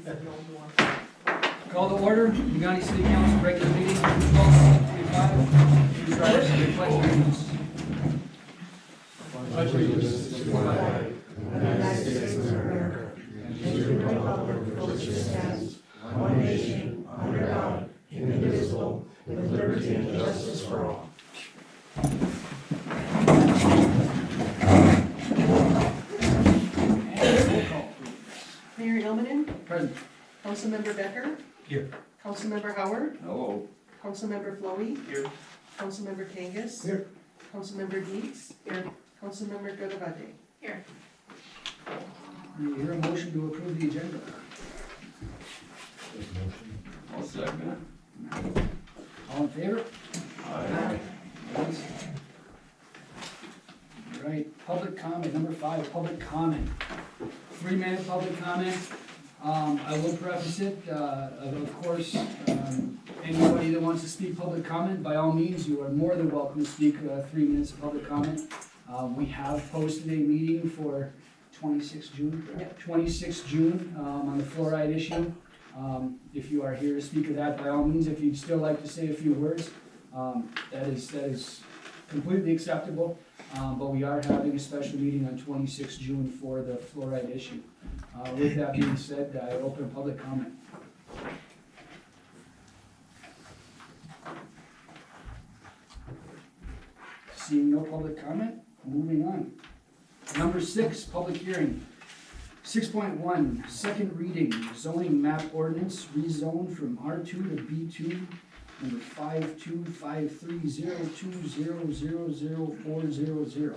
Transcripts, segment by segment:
Call to order, Uganda City Council regular meeting, 12/25. Please rise to the pledge of allegiance. Pledge allegiance to the flag of the United States of America and to the republic for which it stands, one nation, under God, indivisible, with liberty and justice for all. And roll call, please. Mayor Ilmanen, Present. Councilmember Becker, Here. Councilmember Howard, Hello. Councilmember Flowey, Here. Councilmember Kangas. Here. Councilmember Deeds. Here. Councilmember Garabate. Do you hear a motion to approve the agenda? I'll second All in favor? it. Aye. Opposed? All right, public comment, number 5, public comment. 3-minute public comment. I will preface it, of course, anybody that wants to speak public comment, by all means, you are more than welcome to speak 3 minutes of public comment. We have posted a meeting for 26 June, Yep. 26 June, on the fluoride issue. If you are here to speak of that, by all means, if you'd still like to say a few words, that is completely acceptable. But we are having a special meeting on 26 June for the fluoride issue. With that being said, I open public comment. Seeing no public comment, moving on. Number 6, public hearing. 6.1, second reading, zoning map ordinance, rezone from R2 to B2, number 525302000400.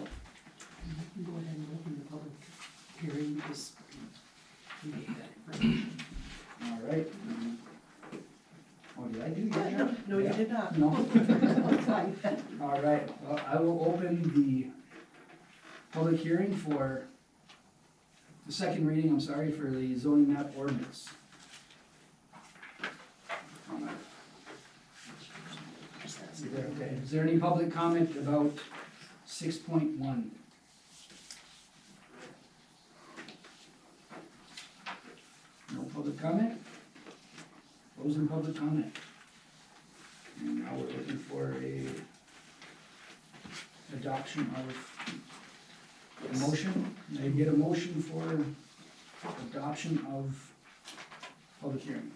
Go ahead and open the public hearing, because we gave that information. All right. Oh, did I do that? No, you did not. No. Fine. All right, well, I will open the public hearing for the second reading, I'm sorry, for the zoning map ordinance. Is there any public comment about 6.1? No public comment? Closing public comment. And now we're looking for a adoption of a motion. May I get a motion for adoption of public hearing?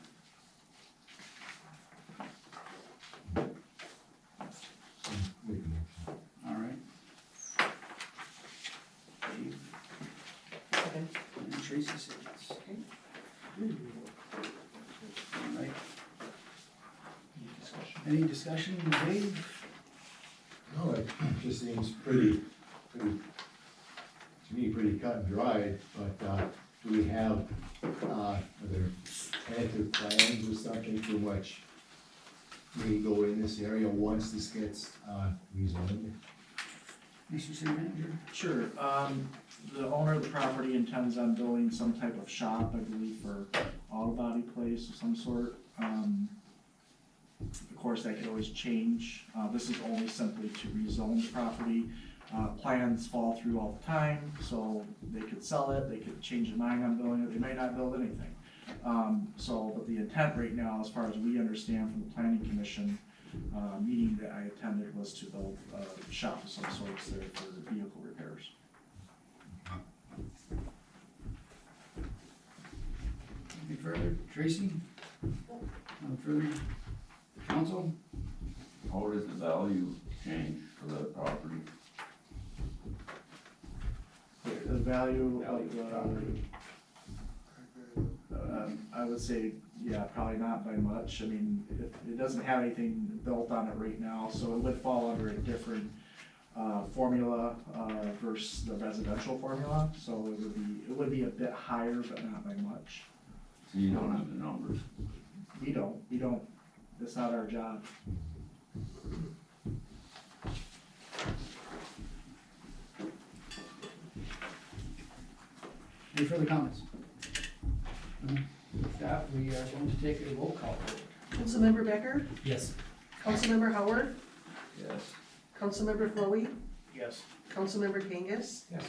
All right. Dave Okay. and Tracy says yes. Okay. All right. Any discussion, Dave? No, it just seems pretty, to me, pretty cut and dried, but, do we have, are there tentative plans or something for which we go in this area once this gets, rezoned? Mr. City Manager? Sure, the owner of the property intends on building some type of shop, I believe, for auto body place of some sort. Of course, that could always change. This is only simply to rezone the property. Plans fall through all the time, so they could sell it, they could change their mind on building it, they may not build anything. But the intent right now, as far as we understand from the planning commission, meeting that I attended, was to build a shop of some sorts there for vehicle repairs. Anything further? Tracy? Nothing further? Council? How does the value change for that property? The value of Value of property. I would say, yeah, probably not by much. I mean, it doesn't have anything built on it right now, so it would fall under a different formula versus the residential formula. So it would be a bit higher, but not by much. So you don't have the numbers. We don't, that's not our job. Any further comments? With that, we are going to take a roll call vote. Councilmember Becker, Yes. Councilmember Howard, Yes. Councilmember Flowey, Yes. Councilmember Kangas, Yes.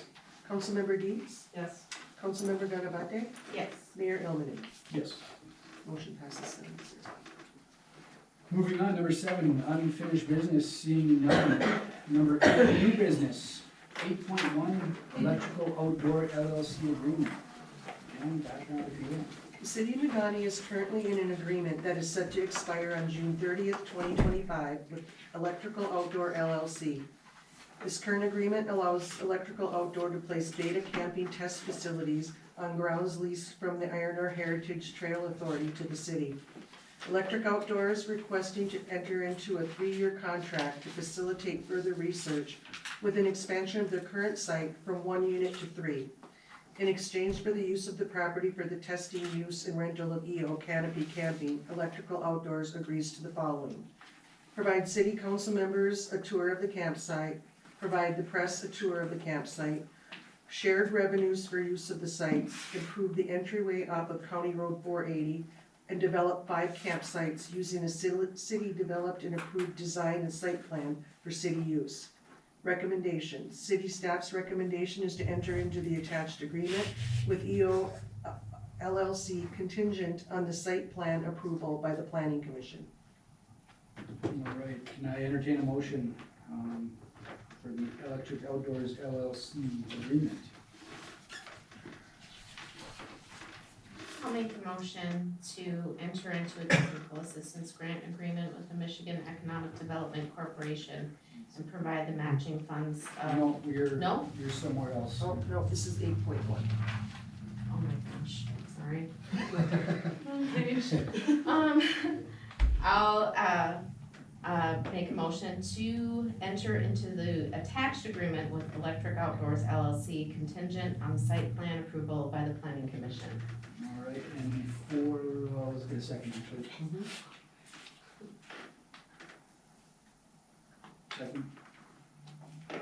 Councilmember Deeds, Yes. Councilmember Garabate, Yes. Mayor Elmany. Yes. Motion passes 7-0. Moving on, number 7, unfinished business, seeing none. Number 8, new business, 8.1, electrical outdoor LLC agreement. And background if you will. The City of Negaunee is currently in an agreement that is set to expire on June 30th, 2025 with Electrical Outdoor LLC. This current agreement allows Electrical Outdoor to place data camping test facilities on grounds leased from the Iron Ore Heritage Trail Authority to the city. Electric Outdoor is requesting to enter into a 3-year contract to facilitate further research with an expansion of their current site from 1 unit to 3. In exchange for the use of the property for the testing, use, and rental of EO Canopy Camping, Electrical Outdoors agrees to the following. Provide city council members a tour of the campsite, provide the press a tour of the campsite, shared revenues for use of the site, improve the entryway off of County Road 480, and develop 5 campsites using a city-developed and approved design and site plan for city use. Recommendation, city staff's recommendation is to enter into the attached agreement with EO LLC contingent on the site plan approval by the Planning Commission. All right, can I entertain a motion for the Electric Outdoors LLC agreement? I'll make the motion to enter into a technical assistance grant agreement with the Michigan Economic Development Corporation and provide the matching funds of, No, No? you're somewhere else. Oh, no, this is 8.1. oh my gosh, sorry. I'll make a motion to enter into the attached agreement with Electric Outdoors LLC contingent on site plan approval by the Planning Commission. All right, and before, well, let's get a second actually. Second? All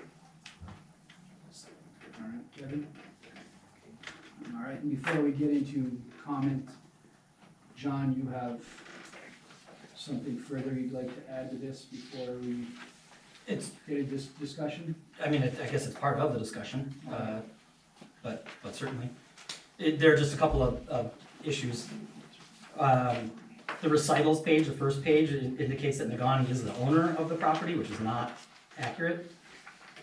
right, Kevin? All right, and before we get into comment, John, you have something further you'd like to add to this before we It's, get into this discussion? I mean, I guess it's part of the discussion, but certainly. There are just a couple of issues. The recitals page, the first page, indicates that Negaunee is the owner of the property, which is not accurate.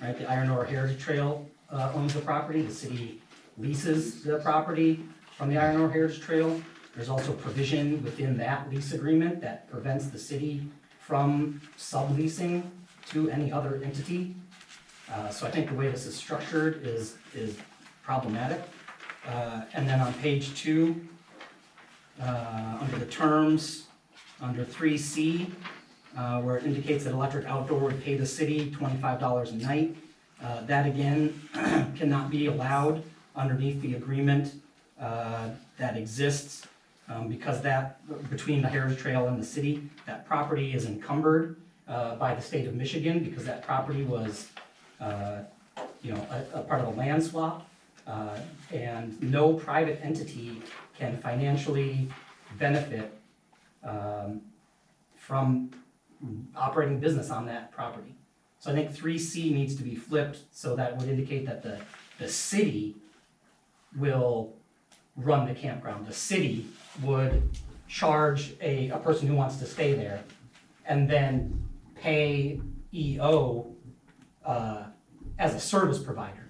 Right, the Iron Ore Heritage Trail owns the property, the city leases the property from the Iron Ore Heritage Trail. There's also provision within that lease agreement that prevents the city from subleasing to any other entity. So I think the way this is structured is problematic. And then on page 2, under the terms, under 3C, where it indicates that Electric Outdoor would pay the city $25 a night. That again cannot be allowed underneath the agreement that exists because that, between the Heritage Trail and the city, that property is encumbered by the state of Michigan because that property was, a part of a land swap. And no private entity can financially benefit from operating business on that property. So I think 3C needs to be flipped so that would indicate that the city will run the campground. The city would charge a person who wants to stay there and then pay EO as a service provider.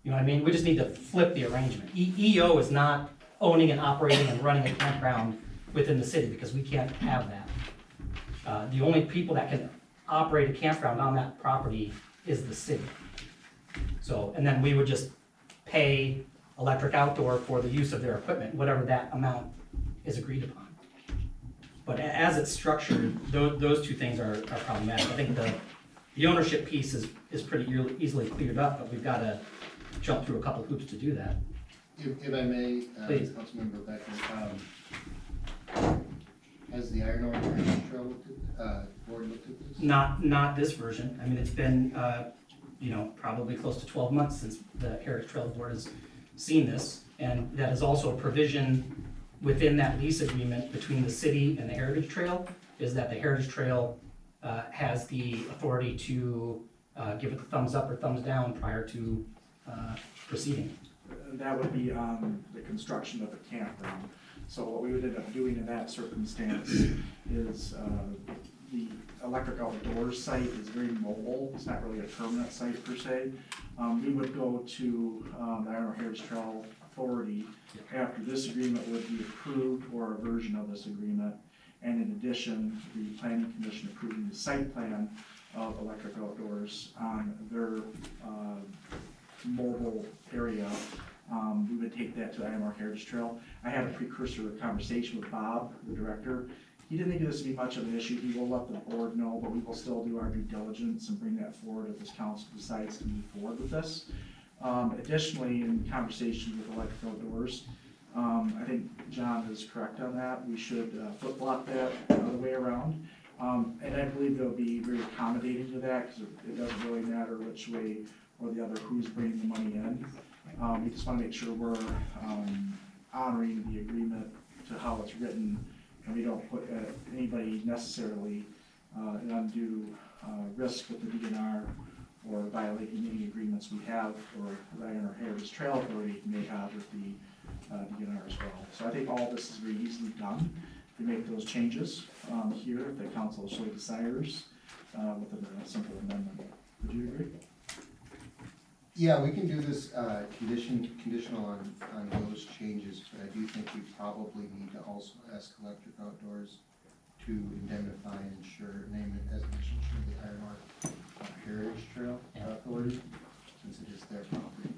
You know what I mean? We just need to flip the arrangement. EO is not owning and operating and running a campground within the city because we can't have that. The only people that can operate a campground on that property is the city. So, and then we would just pay Electric Outdoor for the use of their equipment, whatever that amount is agreed upon. But as it's structured, those two things are problematic. I think the ownership piece is pretty easily cleared up, but we've got to jump through a couple hoops to do that. If I may, Please. Councilmember Becker, has the Iron Ore Heritage Trail board looked at this? Not this version. I mean, it's been, probably close to 12 months since the Heritage Trail Board has seen this. And that is also a provision within that lease agreement between the city and the Heritage Trail, is that the Heritage Trail has the authority to give it the thumbs up or thumbs down prior to proceeding. that would be on the construction of the campground. So what we would end up doing in that circumstance is, the electric outdoors site is very mobile, it's not really a permanent site per se. We would go to, the Iron Heritage Trail Authority after this agreement would be approved, or a version of this agreement. And in addition, the planning commission approving the site plan of electric outdoors on their, mobile area. We would take that to the IMR Heritage Trail. I had a precursor conversation with Bob, the director. He didn't think this would be much of an issue. He will let the board know, but we will still do our due diligence and bring that forward if this council decides to move forward with this. Additionally, in conversation with Electric Outdoors, I think John is correct on that. We should flip-flop that the other way around. And I believe they'll be very accommodating to that, because it doesn't really matter which way or the other who's bringing the money in. We just want to make sure we're honoring the agreement to how it's written, and we don't put anybody necessarily in undue risk with the DNR or violating any agreements we have, or the Iron Heritage Trail Authority may have with the DNR as well. So I think all this is very easily done. We make those changes here if the council so desires with a simple amendment. Would you agree? Yeah, we can do this conditional on those changes, but I do think we probably need to also ask Electric Outdoors to indemnify and insure, name it as an insure the Iron Heritage Trail Authority, since it is their property.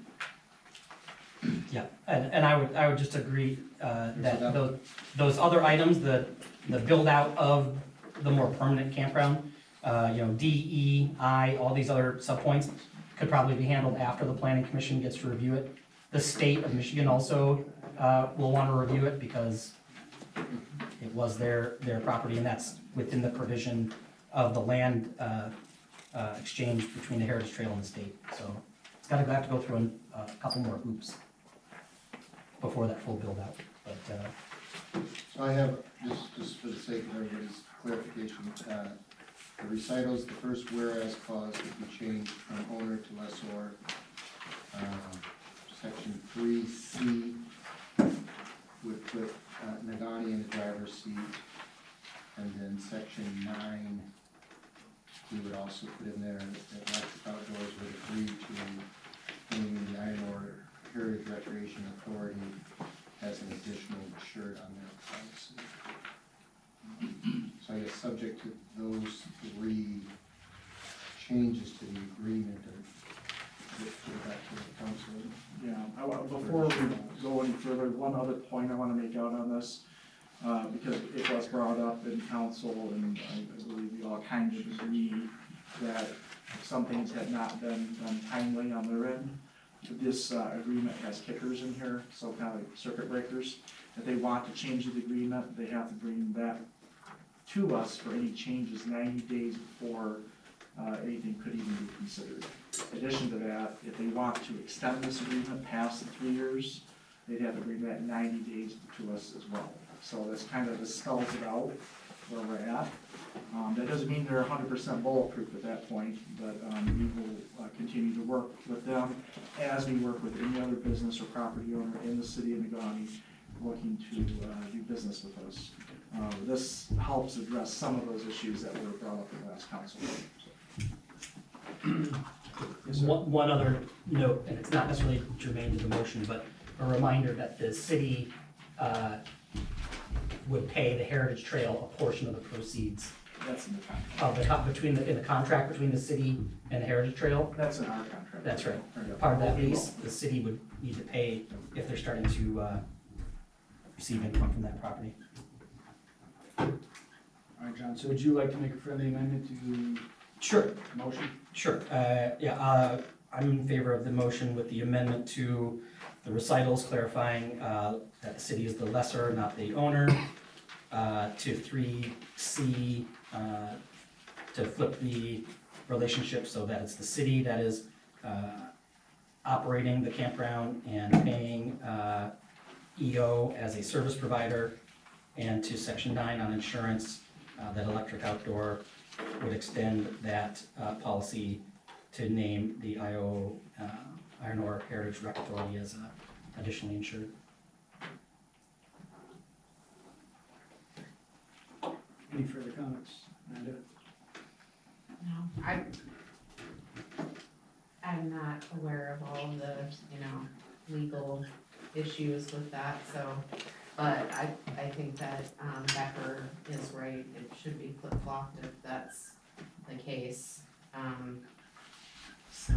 Yeah, and I would just agree, that that- those other items, the build out of the more permanent campground, D, E, I, all these other subpoints could probably be handled after the planning commission gets to review it. The state of Michigan also, will wanna review it because it was their property, and that's within the provision of the land, exchange between the Heritage Trail and the state, so it's gotta have to go through a couple more hoops before that full build out, but, So I have, just for the sake of everybody's clarification, the recitals, the first whereas clause would be changed from owner to lessor. Section 3C would put Nagani in the driver's seat. And then section 9, we would also put in there that Electric Outdoors would agree to naming the Iowa Heritage Recreation Authority as an additional insured on their policy. So I guess subject to those 3 changes to the agreement, or get back to the council. Yeah, before we go any further, one other point I want to make out on this, because it was brought up in council, and I believe we all kind of agree that some things had not been done timely on their end. This agreement has kickers in here, so kind of like circuit breakers. If they want to change the agreement, they have to bring that to us for any changes 90 days before anything could even be considered. In addition to that, if they want to extend this agreement past the 3 years, they'd have to bring that 90 days to us as well. So that's kind of, this spells it out where we're at. That doesn't mean they're 100% bulletproof at that point, but we will continue to work with them as we work with any other business or property owner in the city of Negaunee looking to do business with us. This helps address some of those issues that were brought up in the last council meeting. one other note, and it's not necessarily germane to the motion, but a reminder that the city, would pay the Heritage Trail a portion of the proceeds That's in the contract. of in the contract between the city and the Heritage Trail. That's in our contract. That's right. Yeah. Part of that lease, the city would need to pay if they're starting to, receive income from that property. All right, John, so would you like to make a friendly amendment to Sure. the motion? Sure, I'm in favor of the motion with the amendment to the recitals clarifying, that the city is the lessor, not the owner. To 3C, to flip the relationship so that it's the city that is, operating the campground and paying, EO as a service provider. And to section 9 on insurance, that Electric Outdoor would extend that policy to name the Iron Ore Heritage Rec Authority as additionally insured. Any further comments? Amanda? No, I'm not aware of all the, legal issues with that, so, but I think that, Becker is right, it should be flip-flopped if that's the case. So,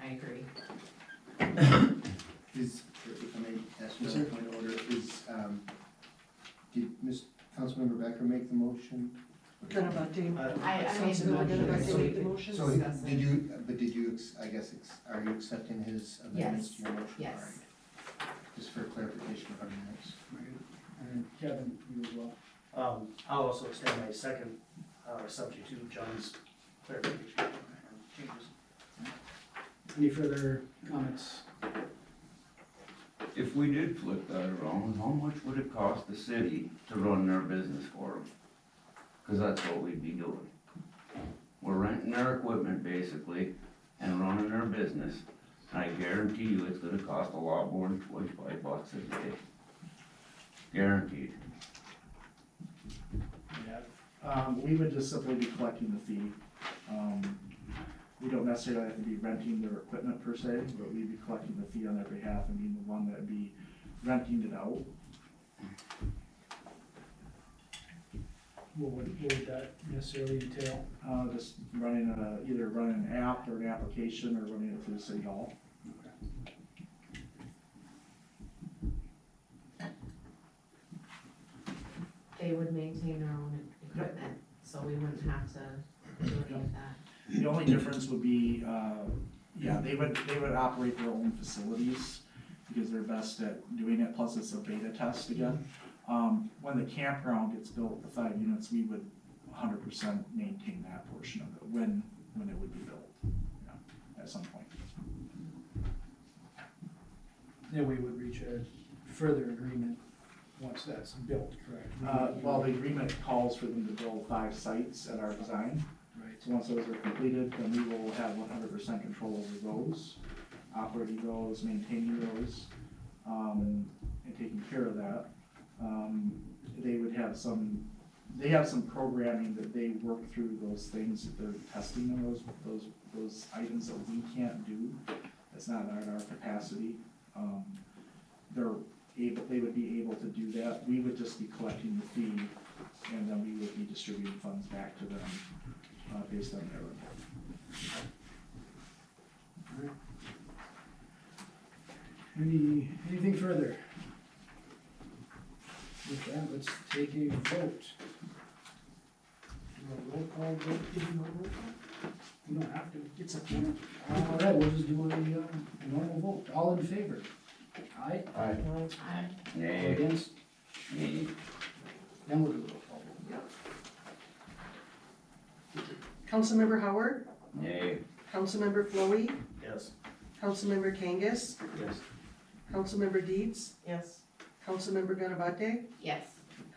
I agree. Is, if I may ask one point of order, did Councilmember Becker make the motion? Ganabate. I made the Councilmember motion. Ganabate made the motion? So, Discuss it. did you, I guess, are you accepting his amendments to your motion? Yes. All right. Just for clarification of our minutes. And Kevin, you as well. I'll also extend my second, subject to John's clarification and changes. Any further comments? If we did flip that around, how much would it cost the city to run their business for them? Cause that's what we'd be doing. We're renting their equipment basically and running their business. And I guarantee you it's gonna cost a lot more than $25 a day. Guaranteed. We would just simply be collecting the fee. We don't necessarily have to be renting their equipment per se, but we'd be collecting the fee on their behalf and being the one that'd be renting it out. What would that necessarily entail? Just running either running an app or an application or running it through the city hall. They would maintain their own equipment, so we wouldn't have to do any of that. The only difference would be, they would operate their own facilities because they're best at doing it, plus it's a beta test again. When the campground gets built, the 5 units, we would 100% maintain that portion of it when it would be built, at some point. Then we would reach a further agreement once that's built, correct? Well, the agreement calls for them to build 5 sites at our design. Right. So once those are completed, then we will have 100% control over those, operating those, maintaining those, and taking care of that. They would have they have some programming that they work through those things that they're testing them, those items that we can't do. That's not in our capacity. They would be able to do that. We would just be collecting the fee, and then we would be distributing funds back to them, based on their Anything further? With that, let's take a vote. Do a roll call vote, did you know roll call? You don't have to. It's up to you. All right, we'll just do a normal vote. All in favor? Aye? Aye. All Nay, against? nay. Then we'll do a roll call vote. Councilmember Howard, Nay. Councilmember Flowey, Yes. Councilmember Kangas, Yes. Councilmember Deeds, Yes. Councilmember Ganabate, Yes.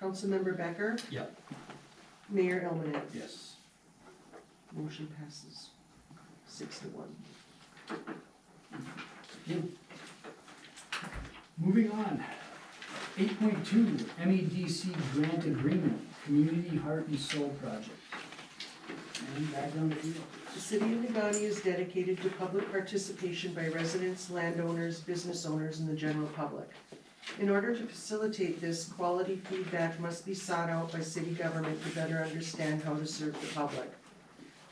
Councilmember Becker. Yep. Mayor Elmanet. Yes. Motion passes 6-1. Moving on. 8.2, MEDC grant agreement, Community Heart and Soul Project. And background to you. The city of Negaunee is dedicated to public participation by residents, landowners, business owners, and the general public. In order to facilitate this, quality feedback must be sought out by city government to better understand how to serve the public.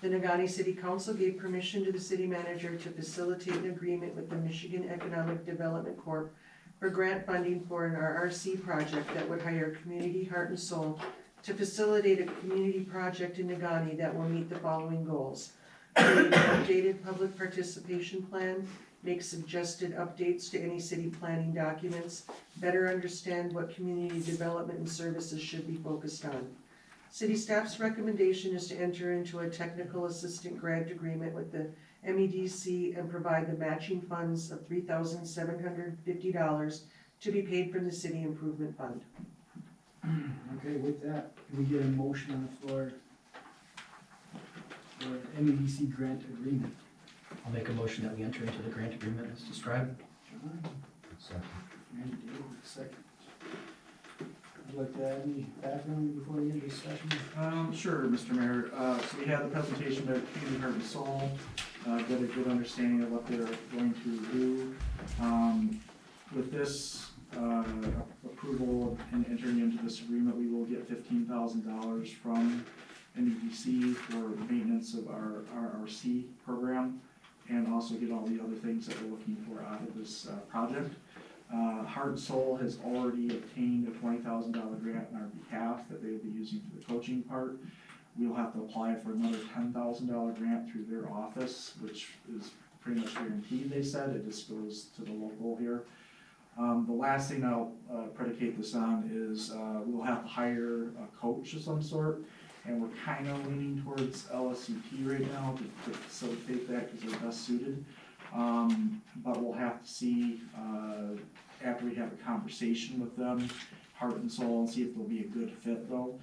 The Negaunee City Council gave permission to the city manager to facilitate an agreement with the Michigan Economic Development Corp. For grant funding for an RRC project that would hire Community Heart and Soul to facilitate a community project in Negaunee that will meet the following goals. Create an updated public participation plan, make suggested updates to any city planning documents, better understand what community development and services should be focused on. City staff's recommendation is to enter into a technical assistant grant agreement with the MEDC and provide the matching funds of $3,750 to be paid from the city improvement fund. Okay, with that, can we get a motion on the floor for MEDC grant agreement? I'll make a motion that we enter into the grant agreement as described. John, Second. and Dave, second. Would you like to add any background before we get into discussion? Sure, Mr. Mayor. So we had the presentation by Community Heart and Soul, get a good understanding of what they're going to do. With this approval and entering into this agreement, we will get $15,000 from NEDC for maintenance of our RRC program, and also get all the other things that we're looking for out of this project. Heart and Soul has already obtained a $20,000 grant on our behalf that they will be using for the coaching part. We'll have to apply for another $10,000 grant through their office, which is pretty much guaranteed, they said. It just goes to the local here. The last thing I'll predicate this on is we'll have to hire a coach of some sort, and we're kind of leaning towards LSCP right now to facilitate that because they're best suited. But we'll have to see after we have a conversation with them, Heart and Soul, and see if they'll be a good fit though.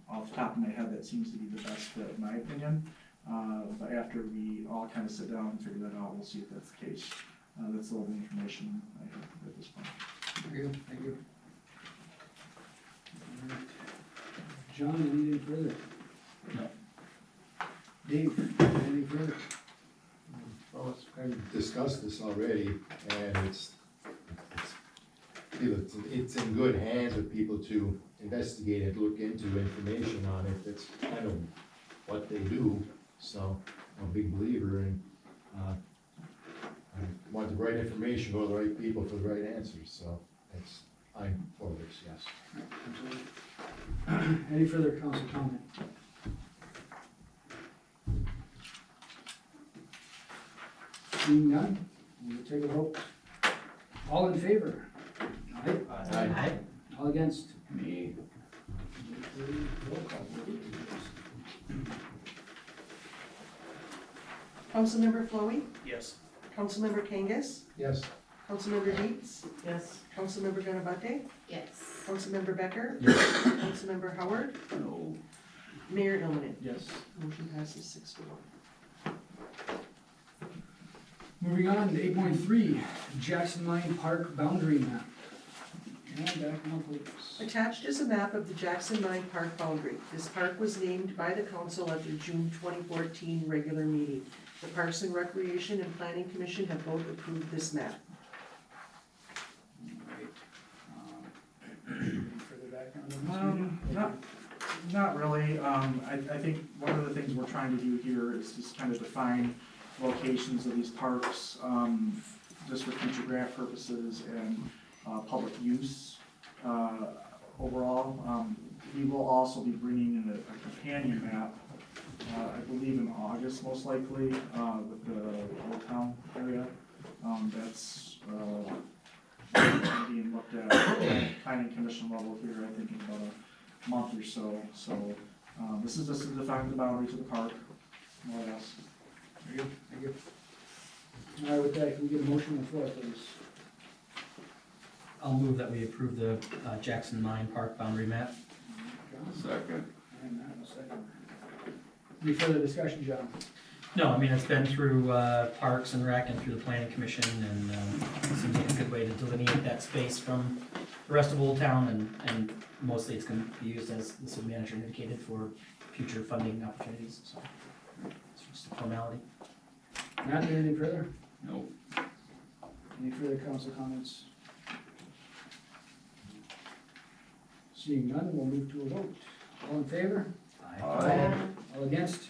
Off the top of my head, that seems to be the best fit in my opinion. But after we all kind of sit down and figure that out, we'll see if that's the case. That's all the information I have at this point. Very good, thank you. All right. John, anything further? No. Dave, anything further? Well, I've discussed this already, and it's in good hands with people to investigate and look into information on it. That's kind of what they do, so I'm a big believer in, I want the right information, go to the right people for the right answers, so I'm for this, yes. Absolutely. Any further council comment? Seeing none, we'll take a vote. All in favor? Aye. Aye. All against? Me, Roll call, please. Councilmember Flowey, Yes. Councilmember Kangas, Yes. Councilmember Deets, Yes. Councilmember Ganabate, Yes. Councilmember Becker, Yes. Councilmember Howard, no. Mayor Illman. Yes. Motion passes 6-1. Moving on to 8.3, Jackson Mine Park boundary map. And back now, please. Attached is a map of the Jackson Mine Park boundary. This park was named by the council at their June 2014 regular meeting. The Parks and Recreation and Planning Commission have both approved this map. Any further background on this? Not really. I think one of the things we're trying to do here is just kind of define locations of these parks, just for future grant purposes and, public use, overall. We will also be bringing in a companion map, I believe in August most likely, with the Old Town area. That's, being looked at planning commission level here, I think in about a month or so. So, this is just to define the boundaries of the park, more or less. Very good, thank you. All right, with that, can we get a motion on the floor, please? I'll move that we approve the Jackson Mine Park boundary map. John? Second. And Matt, a second. Any further discussion, John? No, I mean, it's been through Parks and Rec and through the Planning Commission, and it seems like a good way to delineate that space from the rest of Old Town, and mostly it's gonna be used, as the city manager indicated, for future funding opportunities, so it's just a formality. Matt, anything further? No. Any further council comments? Seeing none, we'll move to a vote. All in favor? Aye. All against?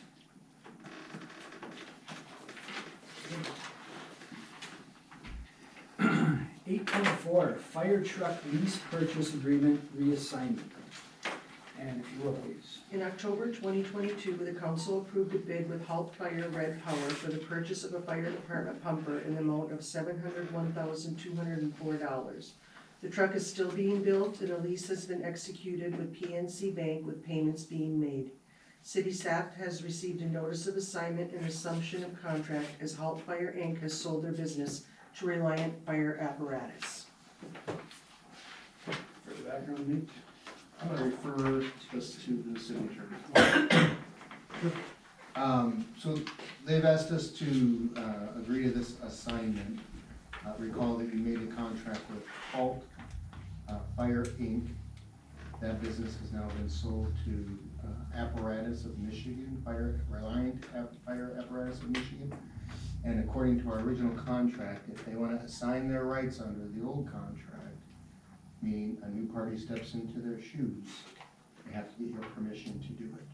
Eight point four, fire truck lease purchase agreement reassignment. And if you will, please. In October 2022, the council approved a bid with Halt Fire Red Power for the purchase of a fire department pumper in the amount of $701,204. The truck is still being built and a lease has been executed with PNC Bank with payments being made. City staff has received a notice of assignment and assumption of contract as Halt Fire Inc. has sold their business to Reliant Fire Apparatus. Further background, Nate? I'm gonna refer this to the city attorney. So they've asked us to, agree to this assignment. Recall that we made a contract with Halt, Fire Inc. That business has now been sold to, Apparatus of Michigan, Reliant Fire Apparatus of Michigan. And according to our original contract, if they wanna assign their rights under the old contract, meaning a new party steps into their shoes, they have to get your permission to do it.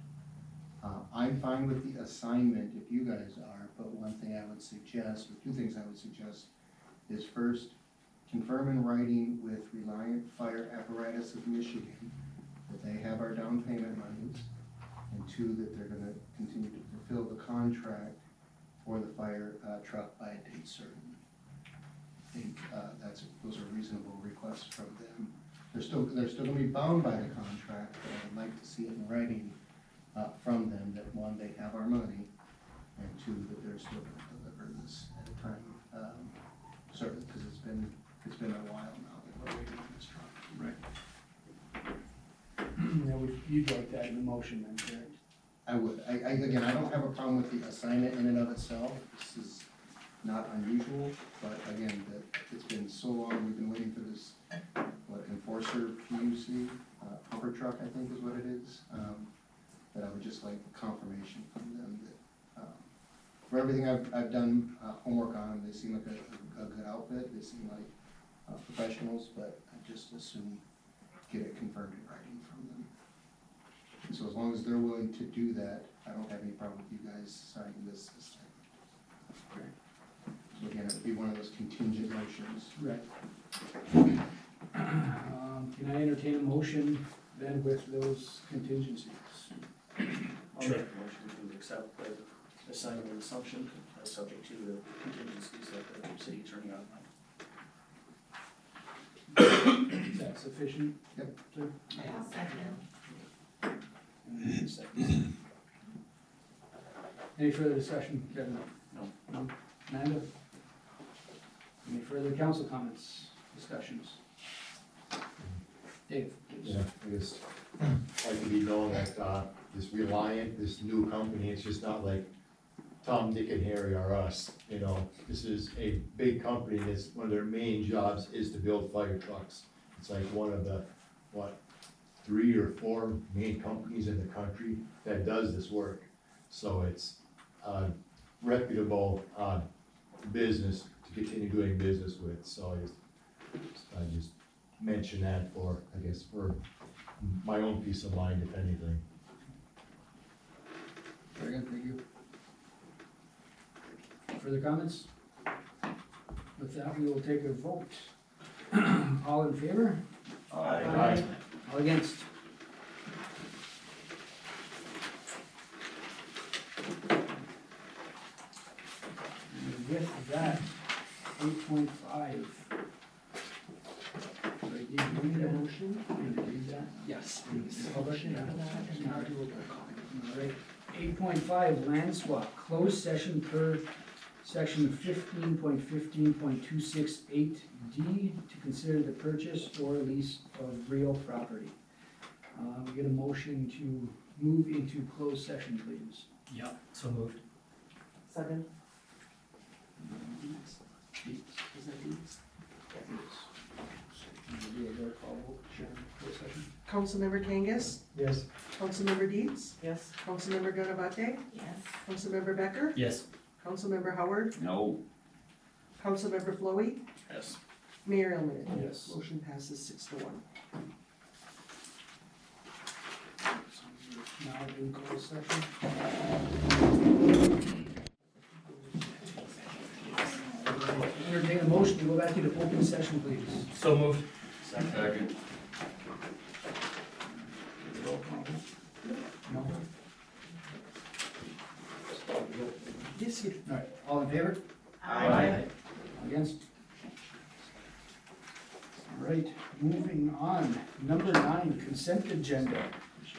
I'm fine with the assignment if you guys are, but one thing I would suggest, or two things I would suggest, is first, confirm in writing with Reliant Fire Apparatus of Michigan that they have our down payment monies, and two, that they're gonna continue to fulfill the contract for the fire truck by a date certain. I think those are reasonable requests from them. They're still gonna be bound by the contract, but I'd like to see it in writing from them that one, they have our money, and two, that they're still gonna deliver this at a time, certain, because it's been a while now that we're waiting on this truck. Right. Now, you'd like that in the motion then, correct? I would, again, I don't have a problem with the assignment in and of itself, this is not unusual, but again, that it's been so long, we've been waiting for this, Enforcer PUC, pumper truck, I think is what it is, that I would just like confirmation from them that, for everything I've done, homework on them, they seem like a good outfit, they seem like professionals, but I just assume get it confirmed in writing from them. And so as long as they're willing to do that, I don't have any problem with you guys signing this time. So again, it would be one of those contingent motions. Right. Can I entertain a motion then with those contingencies? I'll make a motion to accept the assignment and assumption, subject to the contingencies that the city attorney outlined. Is that sufficient? Yep. Sir? I'll second. And second. Any further discussion, Kevin? No. No? Amanda? Any further council comments, discussions? Dave? please. Yeah, I just like to be known that, this Reliant, this new company, it's just not like Tom, Dick, and Harry are us, you know? This is a big company, that's, one of their main jobs is to build fire trucks. It's like one of the, 3 or 4 main companies in the country that does this work. So it's a reputable, business to continue doing business with, so I just mention that for, I guess, for my own peace of mind, if anything. Very good, thank you. Further comments? With that, we will take a vote. All in favor? Aye. All against? And with that, 8.5. Sorry, did you read that motion? Did you read that? Yes. Public, yeah. All right, 8.5, land swap, closed session per section 15.15.268D to consider the purchase or lease of real property. We get a motion to move into closed session, please. Yeah, so moved. Second. Is that Deeds? Do a roll call vote, Sharon, closed session? Councilmember Kangas, Yes. Councilmember Deeds, Yes. Councilmember Ganabate, Yes. Councilmember Becker, Yes. Councilmember Howard, No. Councilmember Flowey, Yes. Mayor Elliott. Yes. Motion passes 6-1. Now in closed session. Entertain a motion to go back into open session, please. So moved. Second. Roll call. No? Yes, you. All right, all in favor? Aye. Against? All right, moving on. Number 9, consent agenda.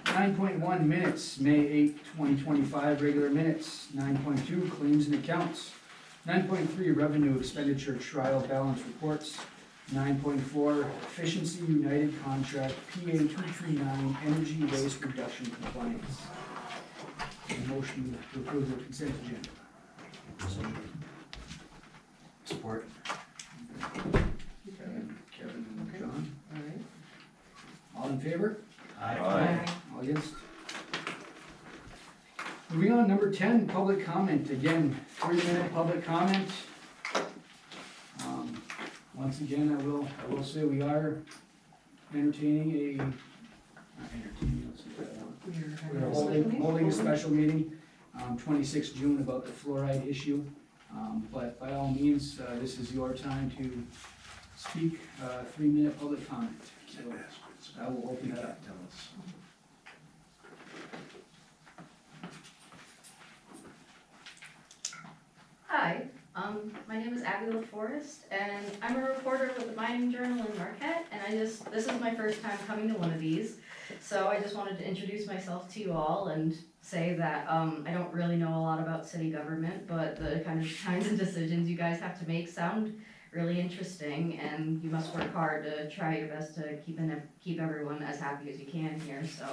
9.1 minutes, May 8, 2025, regular minutes. 9.2, claims and accounts. 9.3, revenue expenditure trial balance reports. 9.4, Efficiency United Contract PA 239 Energy Waste Reduction Compliance. A motion to approve the consent agenda. Support. Kevin and Okay. John, All right. all in favor? Aye. All against? Moving on, number 10, public comment. Again, 3-minute public comment. Once again, I will say we are entertaining not entertaining, let's see what I want. We're holding a special meeting, 26 June, about the fluoride issue. But by all means, this is your time to speak, 3-minute public comment. So I will open that up. Hi, my name is Abby LaForest, and I'm a reporter with the Mining Journal in Marquette, and this is my first time coming to one of these. So I just wanted to introduce myself to you all and say that, I don't really know a lot about city government, but the kinds of decisions you guys have to make sound really interesting, and you must work hard to try your best to keep everyone as happy as you can here. So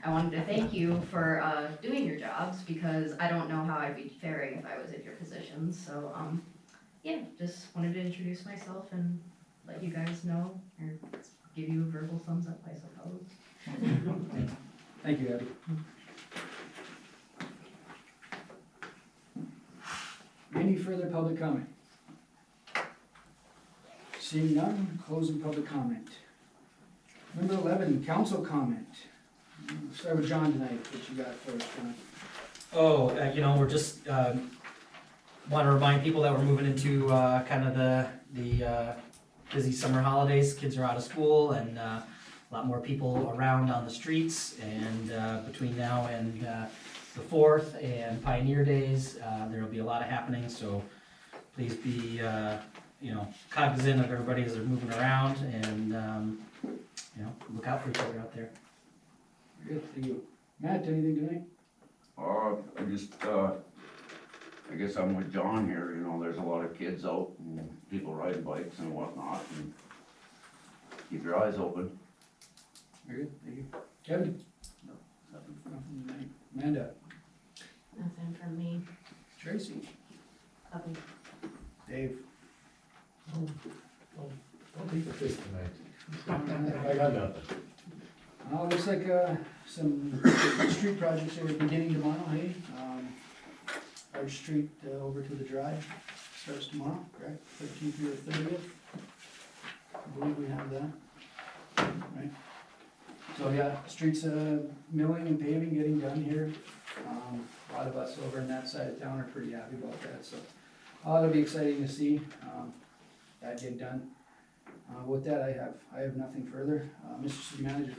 I wanted to thank you for doing your jobs, because I don't know how I'd be faring if I was in your positions. So yeah, just wanted to introduce myself and let you guys know, or give you a verbal thumbs up, I suppose. Thank you, Abby. Any further public comment? Seeing none, closing public comment. Number 11, council comment. We'll start with John tonight. What you got for us, John? Oh, we're just, want to remind people that we're moving into, kind of the busy summer holidays. Kids are out of school and, a lot more people around on the streets. And, between now and, the 4th and Pioneer Days, there will be a lot of happenings, so please be, cognizant of everybody as they're moving around and, look out for each other out there. Good, thank you. Matt, anything tonight? I just, I guess I'm with John here, there's a lot of kids out and people riding bikes and whatnot, and keep your eyes open. Very good, thank you. Kevin? No, Nothing tonight. Amanda? Nothing from me. Tracy? Nothing. Dave? Don't take the piss tonight. I got nothing. Looks like, some street projects are beginning tomorrow, hey? Arch Street, over to the drive, starts tomorrow, correct? 13th through the 30th. I believe we have that, right? So, yeah, streets, milling and paving getting done here. A lot of us over in that side of town are pretty happy about that, so. It'll be exciting to see, that get done. With that, I have nothing further. Mr. City Manager?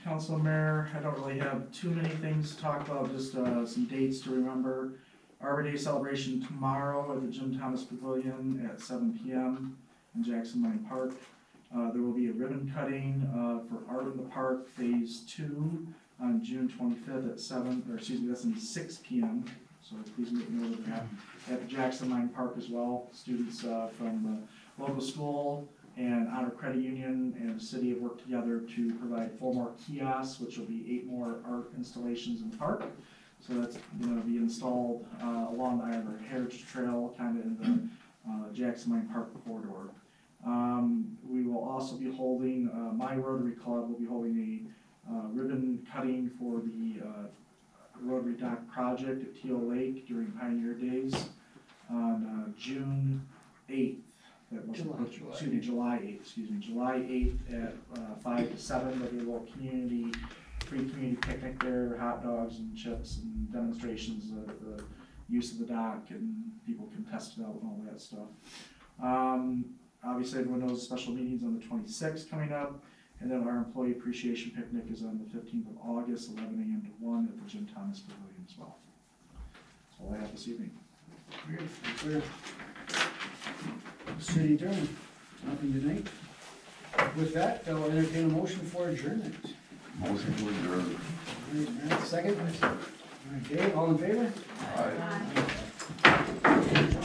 Council Mayor, I don't really have too many things to talk about, just, some dates to remember. Arbor Day celebration tomorrow at the Jim Thomas Pavilion at 7 p.m. in Jackson Mine Park. There will be a ribbon cutting, for Art in the Park Phase 2 on June 25th at 6 p.m. So please make note of that. At the Jackson Mine Park as well, students, from the local school and Honor Credit Union and the city have worked together to provide 4 more kiosks, which will be 8 more art installations in the park. So that's gonna be installed, along the Iron Heritage Trail, kind of in the Jackson Mine Park corridor. We will also be holding, my Rotary Club will be holding a ribbon cutting for the Rotary Dock project at Teal Lake during Pioneer Days on June 8th. July 8th at 5 to 7. There'll be a little free community picnic there, hot dogs and chips and demonstrations of the use of the dock, and people can test it out and all that stuff. Obviously, everyone knows special meetings on the 26th coming up, and then our employee appreciation picnic is on the 15th of August, 11 a.m. to 1 at the Jim Thomas Pavilion as well. That's all I have this evening. Great, clear. City Attorney, nothing tonight. With that, I'll entertain a motion for adjournment. Motion to adjourn. All right, Matt, second. All right, Dave, all in favor? Aye. Bye.